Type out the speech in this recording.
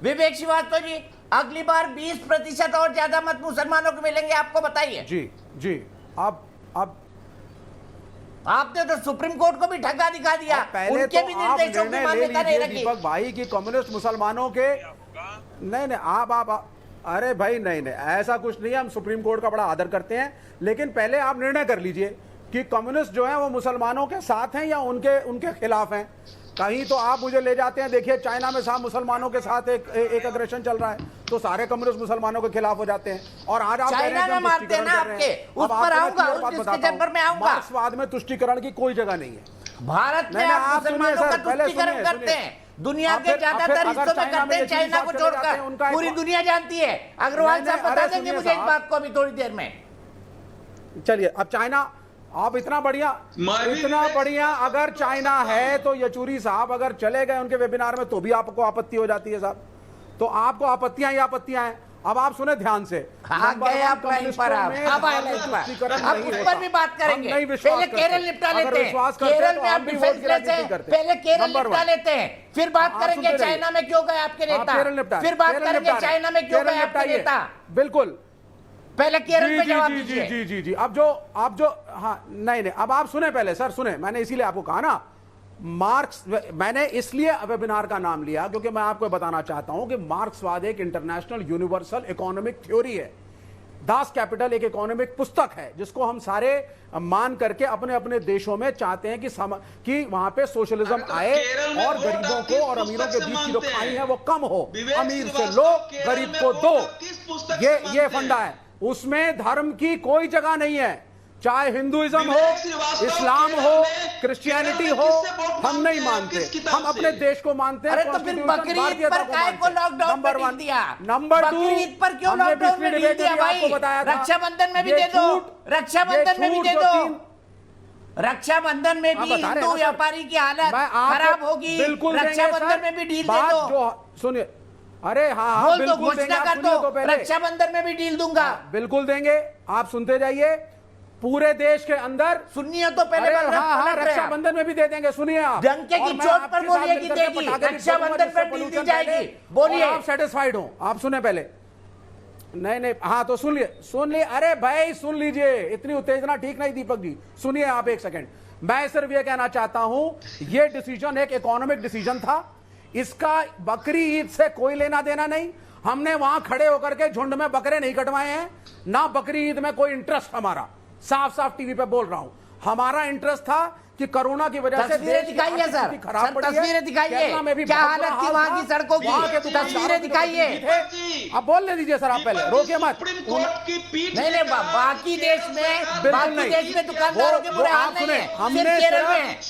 विवेक श्रीवास्तव जी, अगली बार 20% और ज्यादा मत मुसलमानों को मिलेंगे, आपको बताइए। जी जी। अब आपने तो सुप्रीम कोर्ट को भी ठगा दिखा दिया, पहले उनके तो भी आप निर्देशों की निर्णय ले मान्यता नहीं लीजिए रखी। दीपक भाई की कम्युनिस्ट मुसलमानों के नहीं आप अरे भाई नहीं ऐसा कुछ नहीं है। हम सुप्रीम कोर्ट का बड़ा आदर करते हैं, लेकिन पहले आप निर्णय कर लीजिए कि कम्युनिस्ट जो है वो मुसलमानों के साथ हैं या उनके खिलाफ हैं। कहीं तो आप मुझे ले जाते हैं, देखिए चाइना में साहब मुसलमानों के साथ एक अग्रेशन चल रहा है, तो सारे कम्युनिस्ट मुसलमानों के खिलाफ हो जाते हैं। और आज आप चाइना में मारते हैं ना आपके, उस पर आऊंगा, उस डिस्कशन पर मैं आऊंगा। मार्क्सवाद में तुष्टीकरण की कोई जगह नहीं है। भारत में आप मुसलमानों का तुष्टीकरण करते हैं, दुनिया के ज्यादातर हिस्सों में करते हैं, चाइना को छोड़कर पूरी दुनिया जानती है। अग्रवाल साहब बता देंगे मुझे इस बात को अभी थोड़ी देर में। चलिए, अब चाइना आप इतना बढ़िया अगर चाइना है तो येचुरी साहब अगर चले गए उनके वेबिनार में तो भी आपको आपत्ति हो जाती है साहब। तो आपको आपत्तियां ही आपत्तियां हैं। अब आप सुने ध्यान से, अब उस पर भी बात करेंगे। पहले केरल निपटा लेते हैं, केरल में आप डिफेंसलेस हैं, पहले केरल निपटा लेते हैं, फिर बात करेंगे चाइना में क्यों गए आपके नेता, फिर बात करेंगे चाइना में क्यों गए आपके नेता। बिल्कुल, पहले केरल में जवाब दीजिए। जी जी जी। अब जो हाँ नहीं अब आप सुने, पहले सर सुने, मैंने इसीलिए आपको कहा ना मार्क्स, मैंने इसलिए वेबिनार का नाम लिया क्योंकि मैं आपको बताना चाहता हूं कि मार्क्सवाद एक इंटरनेशनल यूनिवर्सल इकोनॉमिक थ्योरी है। दास कैपिटल एक इकोनॉमिक पुस्तक है जिसको हम सारे मान करके अपने अपने देशों में चाहते हैं कि वहां पे सोशलिज्म आए और गरीबों को और अमीरों के बीच की जो खाई है वो कम हो, अमीर से लो गरीब को दो। ये फंडा है, उसमें धर्म की कोई जगह नहीं है। चाहे हिंदुइज्म हो, इस्लाम हो, क्रिश्चियनिटी हो, हम नहीं मानते, हम अपने देश को मानते हैं। अरे तो फिर बकरीद पर काय को लॉकडाउन नंबर वन दिया, नंबर टू बकरीद पर क्यों लॉकडाउन में ढील दिया भाई? रक्षाबंधन में भी दे दो, रक्षाबंधन में भी दे दो, रक्षाबंधन में भी हिंदू व्यापारी की हालत खराब होगी, रक्षाबंधन में भी ढील दे दो। सुनिए, अरे हाँ बोल दो, घोषणा कर दो, रक्षाबंधन में भी ढील दूंगा। बिल्कुल देंगे, आप सुनते जाइए। पूरे देश के अंदर सुनिए तो पहले रक्षाबंधन में भी दे देंगे। सुनिए, आप डंके की चोट पर बोलिए कि देगी, रक्षाबंधन पर ढील दी जाएगी, बोलिए। आप सेटिस्फाइड हो? आप सुने पहले। नहीं हाँ तो सुन लिए। अरे भाई सुन लीजिए, इतनी उत्तेजना ठीक नहीं दीपक जी। सुनिए आप एक सेकंड, मैं सिर्फ ये कहना चाहता हूं ये डिसीजन एक इकोनॉमिक डिसीजन था, इसका बकरी ईद से कोई लेना देना नहीं। हमने वहां खड़े होकर के झुंड में बकरे नहीं कटवाए हैं, ना बकरी ईद में कोई इंटरेस्ट हमारा, साफ साफ टीवी पे बोल रहा हूं। हमारा इंटरेस्ट था कि कोरोना की वजह से तस्वीरें दिखाइए सर, तस्वीरें दिखाइए, क्या हालत थी वहां की सड़कों की, तस्वीरें दिखाइए। अब बोलने दीजिए सर, आप पहले रोके मत। नहीं बाकी देश में दुकानदारों के बुरे हाल नहीं है, सिर्फ केरल में।